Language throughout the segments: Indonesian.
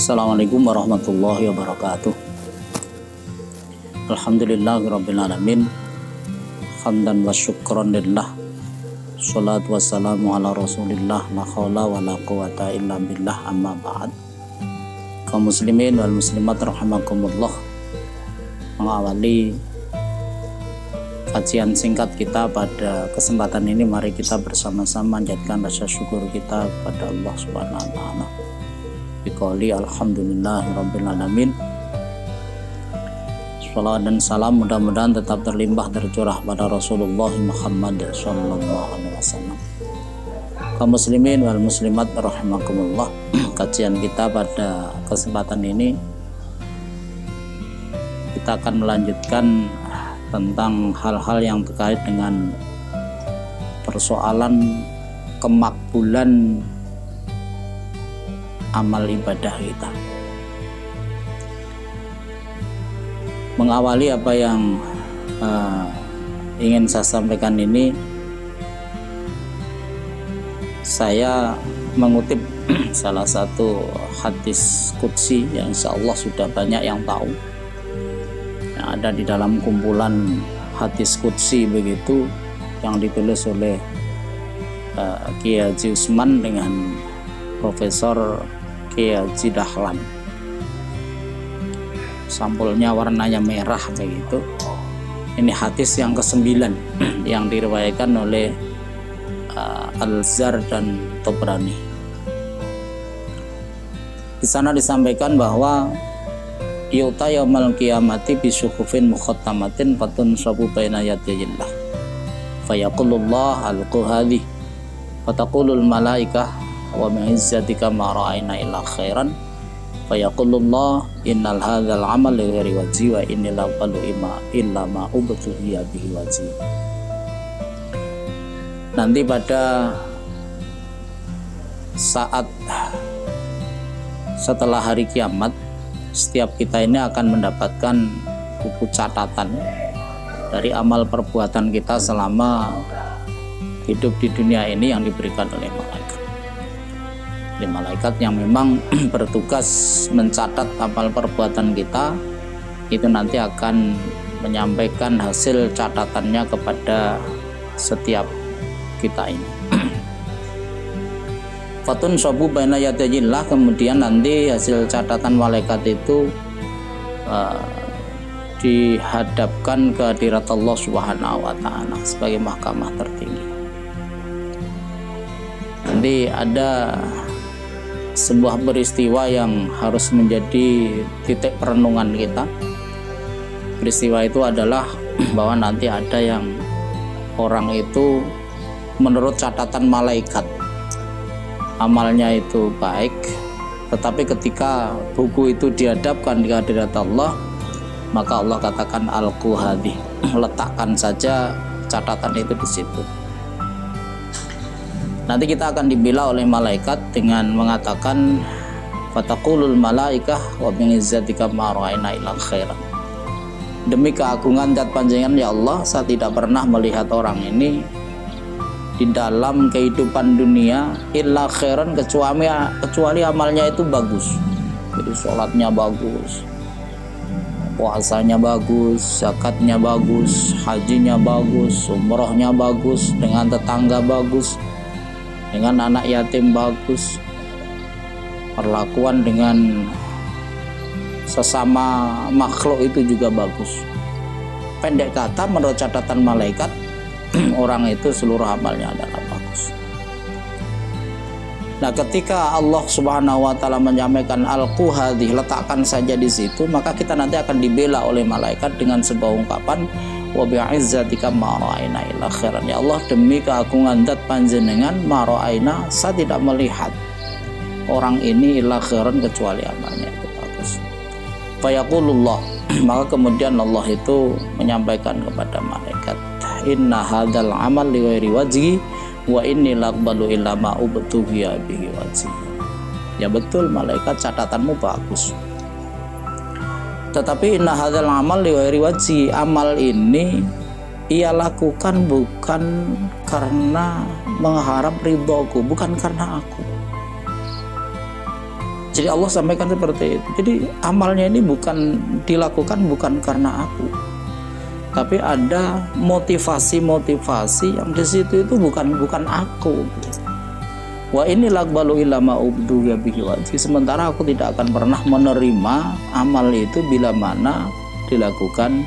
Assalamualaikum warahmatullahi wabarakatuh. Alhamdulillahirabbil alamin. Hamdan wa syukran lillah. Shalatu wassalamu ala Rasulillah, la haula wala quwata illa billah, amma ba'd. Kaum muslimin wal muslimat rahimakumullah. Mengawali kajian singkat kita pada kesempatan ini, mari kita bersama-sama menjadikan rasa syukur kita kepada Allah Subhanahu wa taala. Biqouli alhamdulillahirabbil alamin. Salawat dan salam mudah-mudahan tetap terlimpah tercurah pada Rasulullah Muhammad sallallahu alaihi wasallam. Kaum muslimin wal muslimat rahimakumullah. Kajian kita pada kesempatan ini kita akan melanjutkan tentang hal-hal yang terkait dengan persoalan kemakbulan amal ibadah kita. Mengawali apa yang ingin saya sampaikan ini, saya mengutip salah satu hadis qudsi yang insya Allah sudah banyak yang tahu, yang ada di dalam kumpulan hadis qudsi begitu, yang ditulis oleh Kiai Haji Usman dengan Profesor Kiai Haji Dahlan. Sampulnya warnanya merah begitu. Ini hadis yang ke-9 yang diriwayatkan oleh Al-Zar dan Tabrani. Di sana disampaikan bahwa yu'ta yaumal qiyamati bi syuhufin mukhattamatin fatun sabu baina yadayillah fayaqulullah al-quhadi fataqulul malaikah wa min izzatika ma ra'ayna illa khairan fayaqulullah innal hadzal amal li ghairi wajhi wa inni la qalu illa ma ubtu bihi wajhi. Nanti pada saat setelah hari kiamat, setiap kita ini akan mendapatkan buku catatan dari amal perbuatan kita selama hidup di dunia ini yang diberikan oleh malaikat. Oleh malaikat yang memang bertugas mencatat amal perbuatan kita, itu nanti akan menyampaikan hasil catatannya kepada setiap kita ini. Fatun sabu baina yadayillah, kemudian nanti hasil catatan malaikat itu dihadapkan ke hadirat Allah Subhanahu wa taala sebagai mahkamah tertinggi. Nanti ada sebuah peristiwa yang harus menjadi titik perenungan kita. Peristiwa itu adalah bahwa nanti ada yang orang itu menurut catatan malaikat amalnya itu baik, tetapi ketika buku itu dihadapkan di hadirat Allah, maka Allah katakan al-quhadi, letakkan saja catatan itu di situ. Nanti kita akan dibela oleh malaikat dengan mengatakan fataqulul malaikah wa min izzatika ma ra'ayna illa khairan. Demi keagungan zat panjenengan ya Allah, saya tidak pernah melihat orang ini di dalam kehidupan dunia illa khairan, kecuali amalnya itu bagus. Jadi sholatnya bagus, puasanya bagus, zakatnya bagus, hajinya bagus, umrohnya bagus, dengan tetangga bagus, dengan anak yatim bagus, perlakuan dengan sesama makhluk itu juga bagus. Pendek kata, menurut catatan malaikat, orang itu seluruh amalnya adalah bagus. Nah, ketika Allah Subhanahu wa taala menyampaikan al-quhadi, letakkan saja di situ, maka kita nanti akan dibela oleh malaikat dengan sebuah ungkapan wa bi'izzatika ma ra'ayna illa khairan. Ya Allah, demi keagungan zat panjenengan, ma ra'ayna, saya tidak melihat orang ini illa khairan, kecuali amalnya itu bagus. Fayaqulullah, maka kemudian Allah itu menyampaikan kepada malaikat, inna hadzal amal li ghairi wajhi wa inni laqbalu illa ma ubtu bihi wajhi. Ya betul, malaikat, catatanmu bagus, tetapi inna hadzal amal li ghairi wajhi, amal ini ia lakukan bukan karena mengharap ridhoku, bukan karena aku. Jadi Allah sampaikan seperti itu. Jadi amalnya ini bukan dilakukan bukan karena aku, tapi ada motivasi-motivasi yang di situ itu bukan aku. Wa ini laqbalu ilama ubdu bihi wajhi. Sementara aku tidak akan pernah menerima amal itu bila mana dilakukan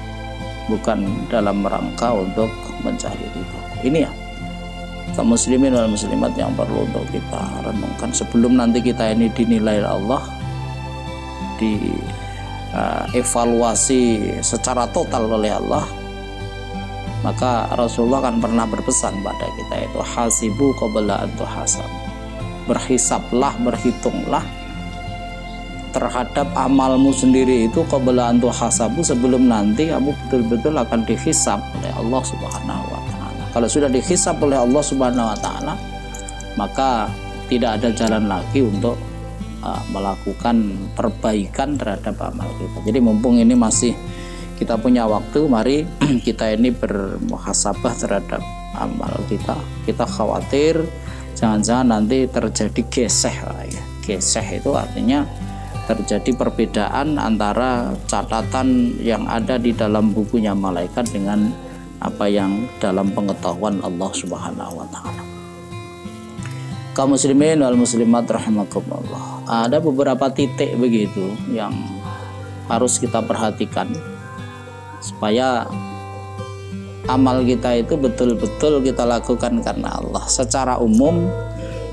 bukan dalam rangka untuk mencari ridho. Ini ya kaum muslimin wal muslimat yang perlu untuk kita renungkan sebelum nanti kita ini dinilai Allah, evaluasi secara total oleh Allah. Maka Rasulullah kan pernah berpesan pada kita itu hasibu qabla an tuhasabu. Berhisablah, berhitunglah terhadap amalmu sendiri itu qabla an tuhasabu, sebelum nanti kamu betul-betul akan dihisab oleh Allah Subhanahu wa taala. Kalau sudah dihisab oleh Allah Subhanahu wa taala, maka tidak ada jalan lagi untuk melakukan perbaikan terhadap amal kita. Jadi mumpung ini masih kita punya waktu, mari kita ini bermuhasabah terhadap amal kita. Kita khawatir jangan-jangan nanti terjadi geseh. Geseh itu artinya terjadi perbedaan antara catatan yang ada di dalam bukunya malaikat dengan apa yang dalam pengetahuan Allah Subhanahu wa taala. Kaum muslimin wal muslimat rahimakumullah. Ada beberapa titik begitu yang harus kita perhatikan supaya amal kita itu betul-betul kita lakukan karena Allah. Secara umum,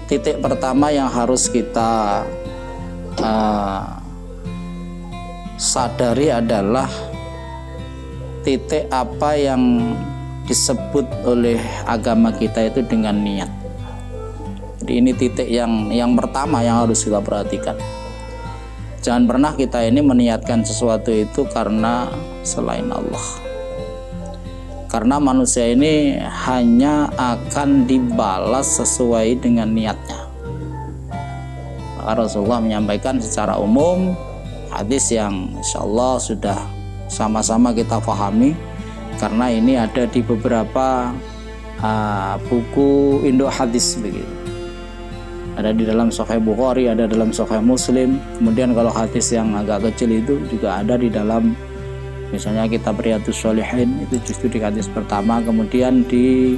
titik pertama yang harus kita sadari adalah titik apa yang disebut oleh agama kita itu dengan niat. Jadi ini titik yang pertama yang harus kita perhatikan. Jangan pernah kita ini meniatkan sesuatu itu karena selain Allah. Karena manusia ini hanya akan dibalas sesuai dengan niatnya. Maka Rasulullah menyampaikan secara umum hadis yang insyaallah sudah sama-sama kita pahami, karena ini ada di beberapa buku Indo hadis begitu. Ada di dalam Sahih Bukhari, ada dalam Sahih Muslim. Kemudian kalau hadis yang agak kecil itu juga ada di dalam, misalnya kitab Riyadhus Shalihin itu justru di hadis pertama, kemudian di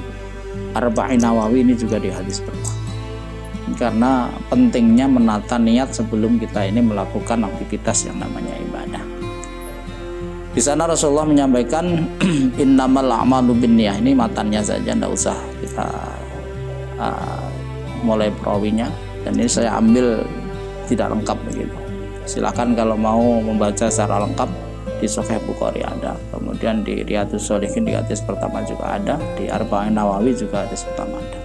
Arba'in Nawawi ini juga di hadis pertama. Karena pentingnya menata niat sebelum kita ini melakukan aktivitas yang namanya ibadah. Di sana Rasulullah menyampaikan innamal a'malu binniyah. Ini matannya saja, tidak usah kita mulai perawinya, dan ini saya ambil tidak lengkap begitu. Silakan kalau mau membaca secara lengkap di Sahih Bukhari ada, kemudian di Riyadhus Shalihin di hadis pertama juga ada, di Arba'in Nawawi juga hadis pertama ada.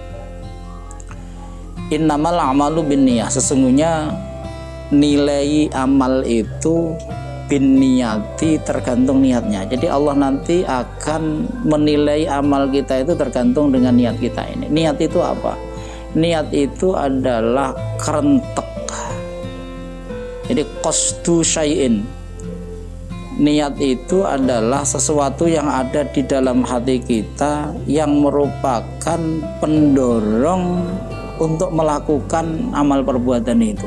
Innamal a'malu binniyah, sesungguhnya nilai amal itu binniyati, tergantung niatnya. Jadi Allah nanti akan menilai amal kita itu tergantung dengan niat kita ini. Niat itu apa? Niat itu adalah kerentek. Jadi qasdu syai'in. Niat itu adalah sesuatu yang ada di dalam hati kita yang merupakan pendorong untuk melakukan amal perbuatan itu.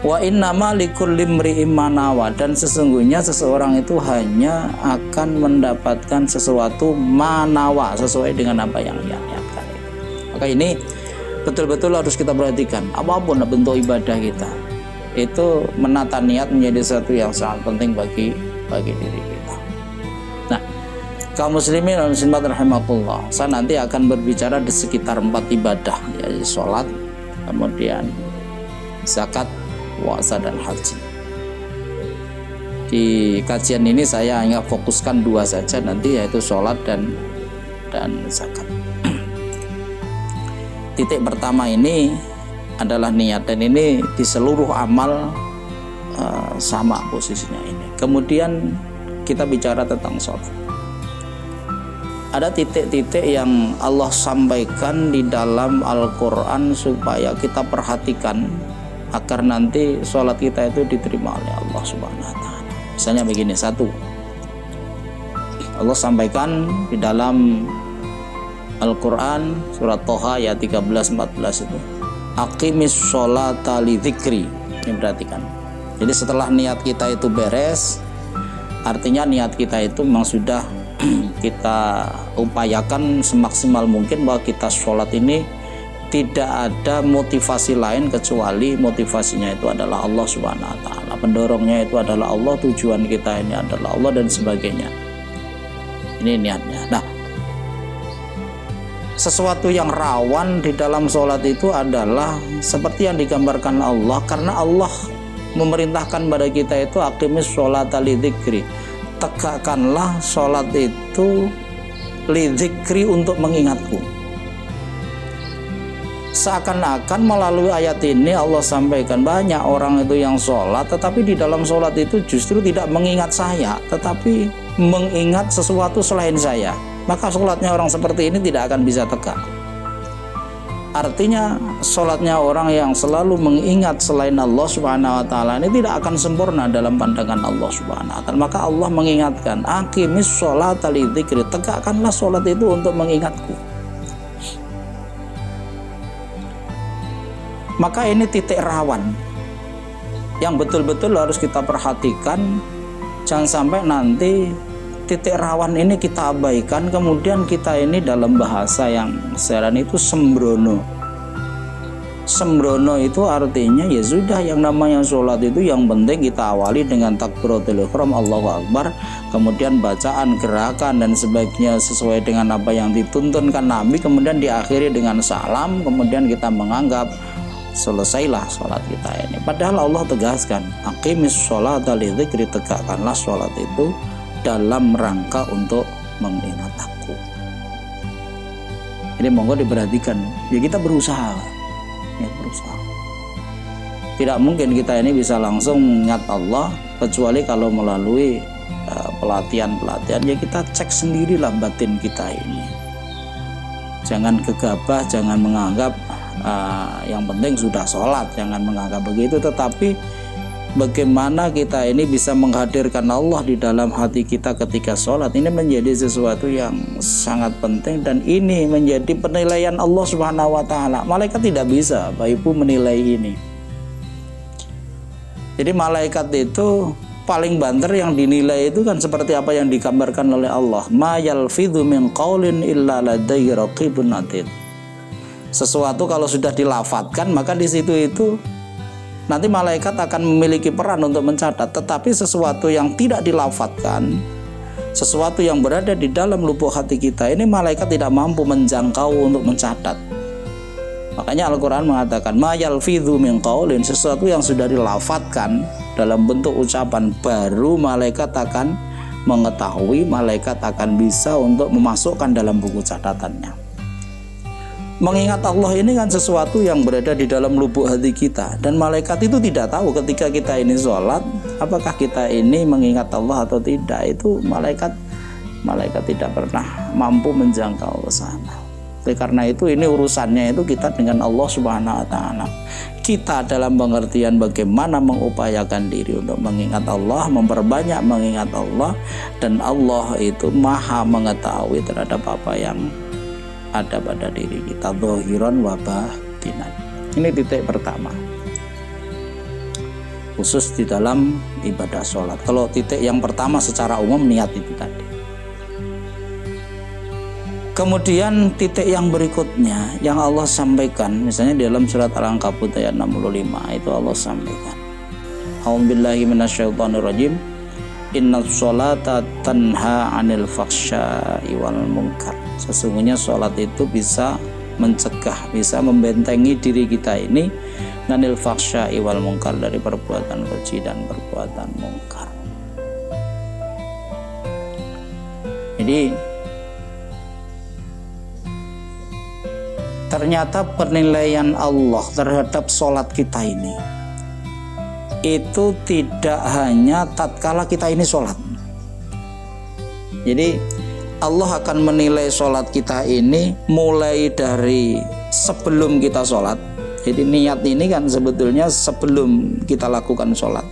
Wa innama likulli imri'in ma nawa, dan sesungguhnya seseorang itu hanya akan mendapatkan sesuatu manawa, sesuai dengan apa yang dia niatkan. Maka ini betul-betul harus kita perhatikan. Apapun bentuk ibadah kita, itu menata niat menjadi sesuatu yang sangat penting bagi diri kita. Nah, kaum muslimin dan muslimat rahimakumullah, saya nanti akan berbicara di sekitar 4 ibadah, yaitu sholat, kemudian zakat, puasa, dan haji. Di kajian ini saya hanya fokuskan 2 saja nanti, yaitu sholat dan zakat. Titik pertama ini adalah niat, dan ini di seluruh amal sama posisinya ini. Kemudian kita bicara tentang sholat. Ada titik-titik yang Allah sampaikan di dalam Al-Quran supaya kita perhatikan agar nanti sholat kita itu diterima oleh Allah Subhanahu wa ta'ala. Misalnya begini, 1, Allah sampaikan di dalam Al-Quran surat Toha ayat 13-14 itu, aqimis sholata li dzikri. Ini perhatikan. Jadi setelah niat kita itu beres, artinya niat kita itu memang sudah kita upayakan semaksimal mungkin bahwa kita sholat ini tidak ada motivasi lain kecuali motivasinya itu adalah Allah Subhanahu wa taala. Pendorongnya itu adalah Allah, tujuan kita ini adalah Allah dan sebagainya. Ini niatnya. Nah, sesuatu yang rawan di dalam sholat itu adalah seperti yang digambarkan Allah, karena Allah memerintahkan pada kita itu aqimis sholata li dzikri. Tegakkanlah sholat itu li dzikri, untuk mengingatku. Seakan-akan melalui ayat ini Allah sampaikan banyak orang itu yang sholat, tetapi di dalam sholat itu justru tidak mengingat saya, tetapi mengingat sesuatu selain saya. Maka sholatnya orang seperti ini tidak akan bisa tegak. Artinya sholatnya orang yang selalu mengingat selain Allah Subhanahu wa taala ini tidak akan sempurna dalam pandangan Allah Subhanahu wa taala. Maka Allah mengingatkan, aqimis sholata li dzikri, tegakkanlah sholat itu untuk mengingatku. Maka ini titik rawan yang betul-betul harus kita perhatikan. Jangan sampai nanti titik rawan ini kita abaikan, kemudian kita ini dalam bahasa yang sekarang itu sembrono. Sembrono itu artinya ya sudah, yang namanya sholat itu yang penting kita awali dengan takbiratul ihram, Allahu Akbar, kemudian bacaan, gerakan dan sebagainya sesuai dengan apa yang dituntunkan Nabi, kemudian diakhiri dengan salam, kemudian kita menganggap selesailah sholat kita ini. Padahal Allah tegaskan, aqimis sholata li dzikri, tegakkanlah sholat itu dalam rangka untuk mengingat aku. Ini monggo diperhatikan. Ya kita berusaha. Ya berusaha. Tidak mungkin kita ini bisa langsung ingat Allah kecuali kalau melalui pelatihan-pelatihan. Ya kita cek sendirilah batin kita ini. Jangan gegabah, jangan menganggap yang penting sudah sholat, jangan menganggap begitu, tetapi bagaimana kita ini bisa menghadirkan Allah di dalam hati kita ketika sholat, ini menjadi sesuatu yang sangat penting, dan ini menjadi penilaian Allah Subhanahu wa taala. Malaikat tidak bisa Bapak Ibu menilai ini. Jadi malaikat itu paling banter, yang dinilai itu kan seperti apa yang digambarkan oleh Allah, ma yalfidhu min qaulin illa ladayhi raqibun atid. Sesuatu kalau sudah dilafatkan, maka di situ itu nanti malaikat akan memiliki peran untuk mencatat. Tetapi sesuatu yang tidak dilafatkan, sesuatu yang berada di dalam lubuk hati kita, ini malaikat tidak mampu menjangkau untuk mencatat. Makanya Al-Quran mengatakan ma yalfidhu min qaulin, sesuatu yang sudah dilafatkan dalam bentuk ucapan, baru malaikat akan mengetahui, malaikat akan bisa untuk memasukkan dalam buku catatannya. Mengingat Allah ini kan sesuatu yang berada di dalam lubuk hati kita, dan malaikat itu tidak tahu ketika kita ini sholat apakah kita ini mengingat Allah atau tidak. Itu malaikat tidak pernah mampu menjangkau ke sana. Karena itu ini urusannya itu kita dengan Allah Subhanahu wa taala. Kita dalam pengertian bagaimana mengupayakan diri untuk mengingat Allah, memperbanyak mengingat Allah, dan Allah itu maha mengetahui terhadap apa yang ada pada diri kita, zahiran wa batinan. Ini titik pertama, khusus di dalam ibadah sholat. Kalau titik yang pertama secara umum niat itu tadi. Kemudian titik yang berikutnya yang Allah sampaikan, misalnya di dalam surat Al-Ankabut ayat 65 itu Allah sampaikan, a'udzubillahi minasyaitonirrajim, innas sholata tanha 'anil fahsya'i wal munkar. Sesungguhnya sholat itu bisa mencegah, bisa membentengi diri kita ini 'anil fahsya'i wal munkar, dari perbuatan keji dan perbuatan mungkar. Jadi ternyata penilaian Allah terhadap sholat kita ini itu tidak hanya tatkala kita ini sholat. Jadi Allah akan menilai sholat kita ini mulai dari sebelum kita sholat. Jadi niat ini kan sebetulnya sebelum kita lakukan sholat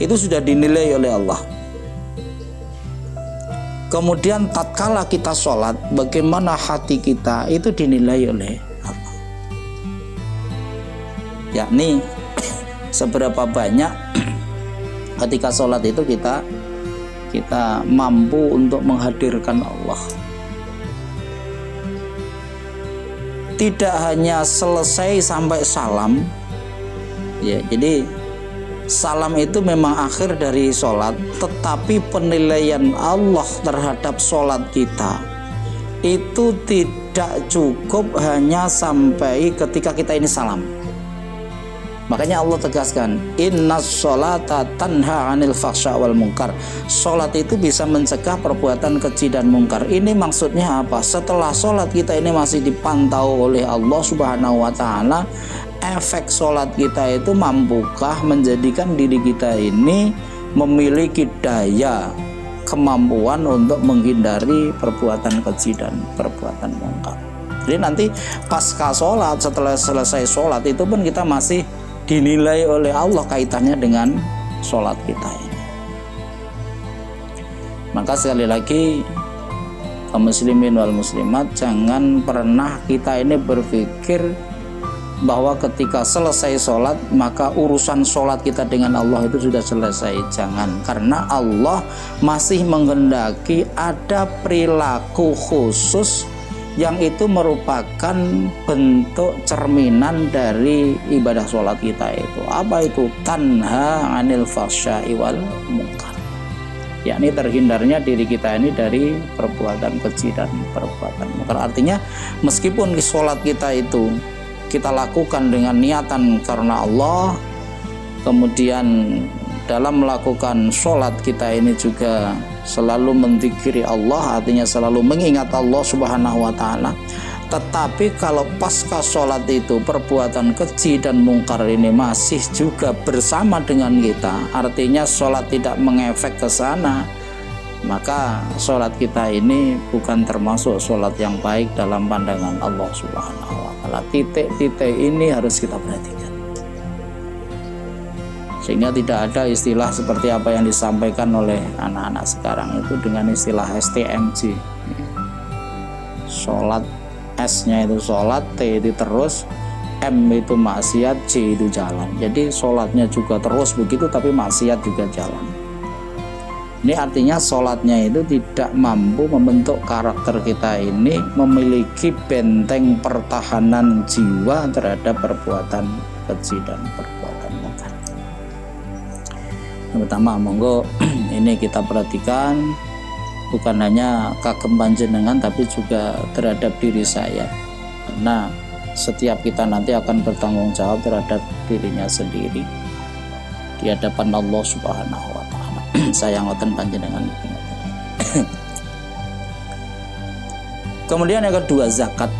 itu sudah dinilai oleh Allah. Kemudian tatkala kita sholat, bagaimana hati kita itu dinilai oleh Allah. yakni seberapa banyak ketika sholat itu kita mampu untuk menghadirkan Allah. Tidak hanya selesai sampai salam, ya, jadi salam itu memang akhir dari sholat, tetapi penilaian Allah terhadap sholat kita itu tidak cukup hanya sampai ketika kita ini salam. Makanya Allah tegaskan, innas sholata tanha 'anil fahsya wal munkar. Sholat itu bisa mencegah perbuatan keji dan mungkar. Ini maksudnya apa? Setelah sholat kita ini masih dipantau oleh Allah Subhanahu wa ta'ala, efek sholat kita itu mampukah menjadikan diri kita ini memiliki daya, kemampuan untuk menghindari perbuatan keji dan perbuatan mungkar. Jadi nanti pasca sholat, setelah selesai sholat itu pun kita masih dinilai oleh Allah kaitannya dengan sholat kita ini. Maka sekali lagi, kaum muslimin wal muslimat, jangan pernah kita ini berpikir bahwa ketika selesai sholat maka urusan sholat kita dengan Allah itu sudah selesai. Jangan, karena Allah masih menghendaki ada perilaku khusus yang itu merupakan bentuk cerminan dari ibadah sholat kita itu. Apa itu? Tanha 'anil fahsya'i wal munkar, yakni terhindarnya diri kita ini dari perbuatan keji dan perbuatan munkar. Artinya meskipun sholat kita itu kita lakukan dengan niatan karena Allah, kemudian dalam melakukan sholat kita ini juga selalu menzikiri Allah, artinya selalu mengingat Allah Subhanahu wa ta'ala. Tetapi kalau pasca sholat itu perbuatan keji dan mungkar ini masih juga bersama dengan kita, artinya sholat tidak mengefek ke sana, maka sholat kita ini bukan termasuk sholat yang baik dalam pandangan Allah Subhanahu wa ta'ala. Titik-titik ini harus kita perhatikan, sehingga tidak ada istilah seperti apa yang disampaikan oleh anak-anak sekarang itu dengan istilah STMJ. Sholat, S-nya itu sholat, T itu terus, M itu maksiat, J itu jalan. Jadi sholatnya juga terus begitu, tapi maksiat juga jalan. Ini artinya sholatnya itu tidak mampu membentuk karakter kita ini memiliki benteng pertahanan jiwa terhadap perbuatan keji dan perbuatan mungkar. Yang pertama, monggo ini kita perhatikan, bukan hanya kagem panjenengan tapi juga terhadap diri saya, karena setiap kita nanti akan bertanggung jawab terhadap dirinya sendiri di hadapan Allah Subhanahu wa ta'ala. Saya ngoten panjenengan. Kemudian yang kedua, zakat.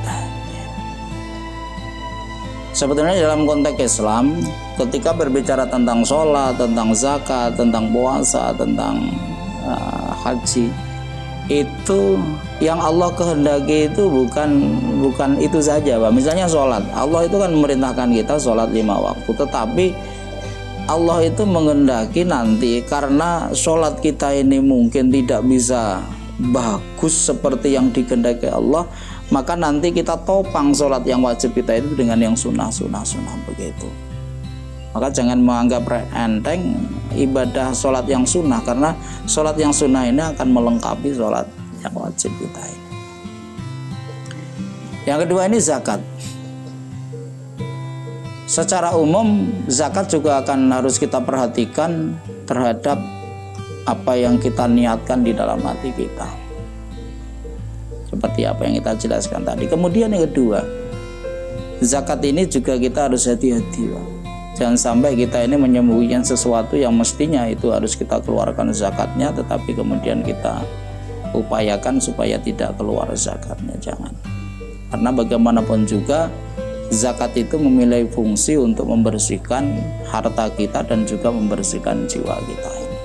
Sebetulnya dalam konteks Islam, ketika berbicara tentang sholat, tentang zakat, tentang puasa, tentang haji, itu yang Allah kehendaki itu bukan itu saja, Pak. Misalnya sholat, Allah itu kan memerintahkan kita sholat 5 waktu, tetapi Allah itu menghendaki nanti karena sholat kita ini mungkin tidak bisa bagus seperti yang dikehendaki Allah, maka nanti kita topang sholat yang wajib kita itu dengan yang sunnah begitu. Maka jangan menganggap enteng ibadah sholat yang sunnah, karena sholat yang sunnah ini akan melengkapi sholat yang wajib kita ini. Yang kedua ini zakat. Secara umum zakat juga akan harus kita perhatikan terhadap apa yang kita niatkan di dalam hati kita, seperti apa yang kita jelaskan tadi. Kemudian yang kedua, zakat ini juga kita harus hati-hati, Pak. Jangan sampai kita ini menyembunyikan sesuatu yang mestinya itu harus kita keluarkan zakatnya, tetapi kemudian kita upayakan supaya tidak keluar zakatnya. Jangan, karena bagaimanapun juga zakat itu memiliki fungsi untuk membersihkan harta kita dan juga membersihkan jiwa kita ini.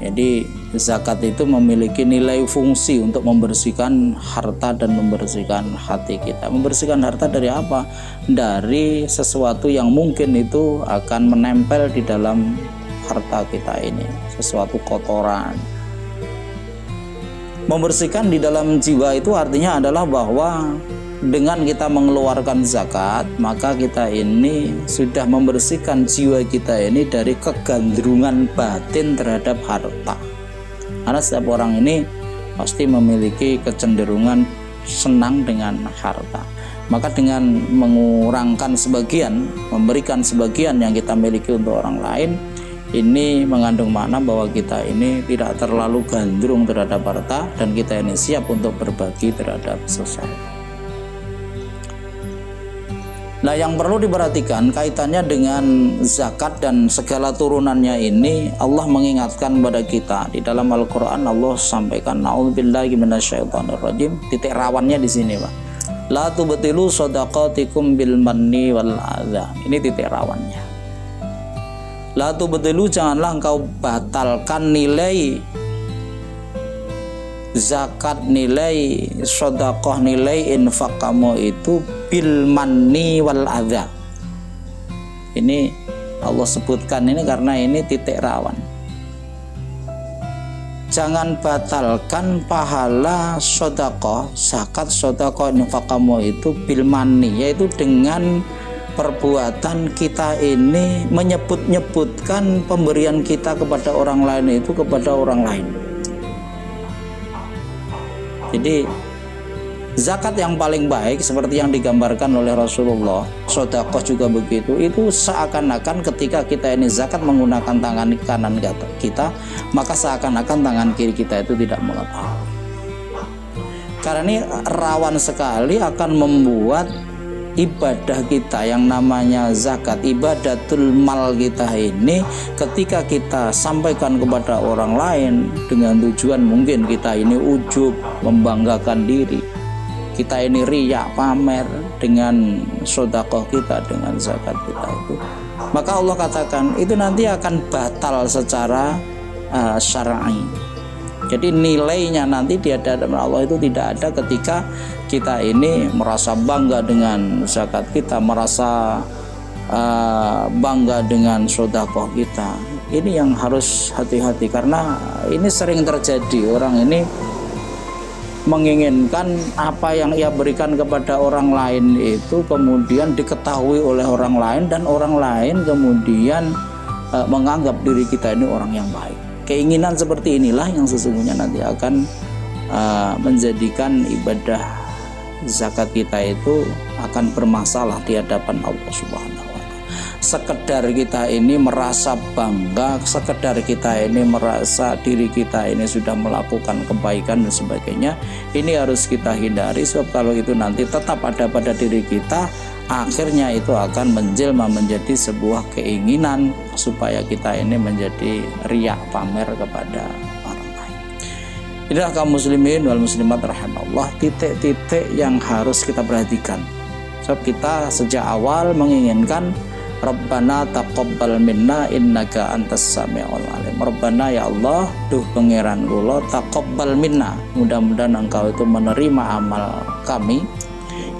Jadi zakat itu memiliki nilai fungsi untuk membersihkan harta dan membersihkan hati kita. Membersihkan harta dari apa? Dari sesuatu yang mungkin itu akan menempel di dalam harta kita ini, sesuatu kotoran. Membersihkan di dalam jiwa itu artinya adalah bahwa dengan kita mengeluarkan zakat, maka kita ini sudah membersihkan jiwa kita ini dari kegandrungan batin terhadap harta. Karena setiap orang ini pasti memiliki kecenderungan senang dengan harta. Maka dengan mengurangkan sebagian, memberikan sebagian yang kita miliki untuk orang lain, ini mengandung makna bahwa kita ini tidak terlalu gandrung terhadap harta dan kita ini siap untuk berbagi terhadap sesama. Nah, yang perlu diperhatikan kaitannya dengan zakat dan segala turunannya ini, Allah mengingatkan kepada kita di dalam Al-Qur'an. Allah sampaikan na'udzubillahi minasyaitonirrajim. Titik rawannya di sini, Pak. La tubtilu shadaqatikum bil manni wal adza. Ini titik rawannya. La tubtilu, janganlah engkau batalkan nilai zakat, nilai sedekah, nilai infak kamu itu bil manni wal adza. Ini Allah sebutkan ini karena ini titik rawan. Jangan batalkan pahala sedekah, zakat, sedekah, infak kamu itu bil manni, yaitu dengan perbuatan kita ini menyebut-nyebutkan pemberian kita kepada orang lain itu kepada orang lain. Jadi zakat yang paling baik seperti yang digambarkan oleh Rasulullah, sedekah juga begitu, itu seakan-akan ketika kita ini zakat menggunakan tangan kanan kita, maka seakan-akan tangan kiri kita itu tidak mengetahui. Karena ini rawan sekali akan membuat ibadah kita yang namanya zakat, ibadatul mal kita ini, ketika kita sampaikan kepada orang lain dengan tujuan mungkin kita ini ujub, membanggakan diri, kita ini riya, pamer dengan sedekah kita, dengan zakat kita itu, maka Allah katakan itu nanti akan batal secara syar'i. Jadi nilainya nanti di hadapan Allah itu tidak ada ketika kita ini merasa bangga dengan zakat kita, merasa bangga dengan sedekah kita. Ini yang harus hati-hati, karena ini sering terjadi. Orang ini menginginkan apa yang ia berikan kepada orang lain itu kemudian diketahui oleh orang lain, dan orang lain kemudian menganggap diri kita ini orang yang baik. Keinginan seperti inilah yang sesungguhnya nanti akan menjadikan ibadah zakat kita itu akan bermasalah di hadapan Allah Subhanahu wa Ta'ala. Sekedar kita ini merasa bangga, sekedar kita ini merasa diri kita ini sudah melakukan kebaikan dan sebagainya, ini harus kita hindari, sebab kalau itu nanti tetap ada pada diri kita, akhirnya itu akan menjelma menjadi sebuah keinginan supaya kita ini menjadi riya, pamer kepada orang lain. Inilah kaum muslimin wal muslimat rahimallah, titik-titik yang harus kita perhatikan. Sebab kita sejak awal menginginkan Rabbana taqabbal minna innaka antas sami'ul alim. Rabbana, ya Allah, duh pangeran kula, taqabbal minna, mudah-mudahan engkau itu menerima amal kami.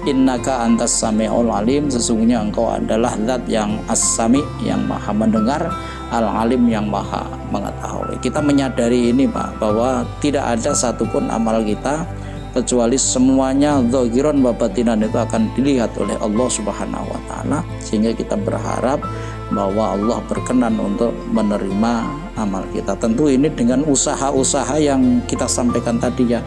Innaka antas sami'ul alim, sesungguhnya engkau adalah zat yang as-sami, yang maha mendengar, al-alim, yang maha mengetahui. Kita menyadari ini, Pak, bahwa tidak ada satupun amal kita kecuali semuanya zahiran wa batinan itu akan dilihat oleh Allah Subhanahu wa Ta'ala, sehingga kita berharap bahwa Allah berkenan untuk menerima amal kita. Tentu ini dengan usaha-usaha yang kita sampaikan tadi ya,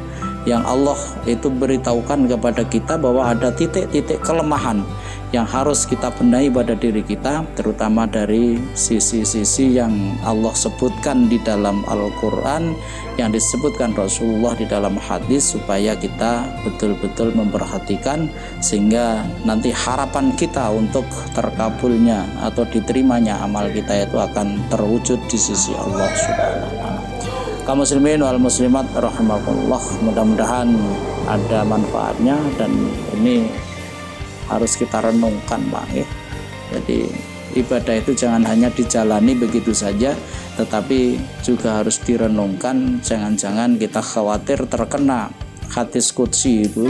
yang Allah itu beritahukan kepada kita bahwa ada titik-titik kelemahan yang harus kita benahi pada diri kita, terutama dari sisi-sisi yang Allah sebutkan di dalam Al-Quran, yang disebutkan Rasulullah di dalam hadis, supaya kita betul-betul memperhatikan, sehingga nanti harapan kita untuk terkabulnya atau diterimanya amal kita itu akan terwujud di sisi Allah Subhanahu wa Ta'ala. Kaum muslimin wal muslimat rahimakumullah, mudah-mudahan ada manfaatnya, dan ini harus kita renungkan, Pak, ya. Jadi ibadah itu jangan hanya dijalani begitu saja, tetapi juga harus direnungkan. Jangan-jangan kita khawatir terkena hadis qudsi itu,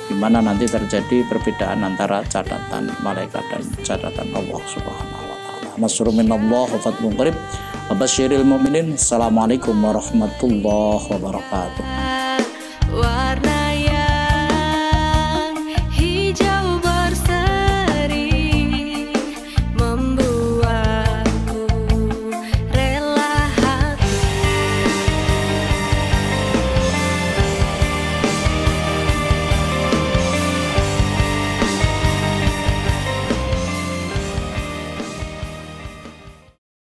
di mana nanti terjadi perbedaan antara catatan malaikat dan catatan Allah Subhanahu wa Ta'ala. Nasrun minallah wa fathun qarib. Wabasyiril mu'minin. Assalamualaikum warahmatullahi wabarakatuh.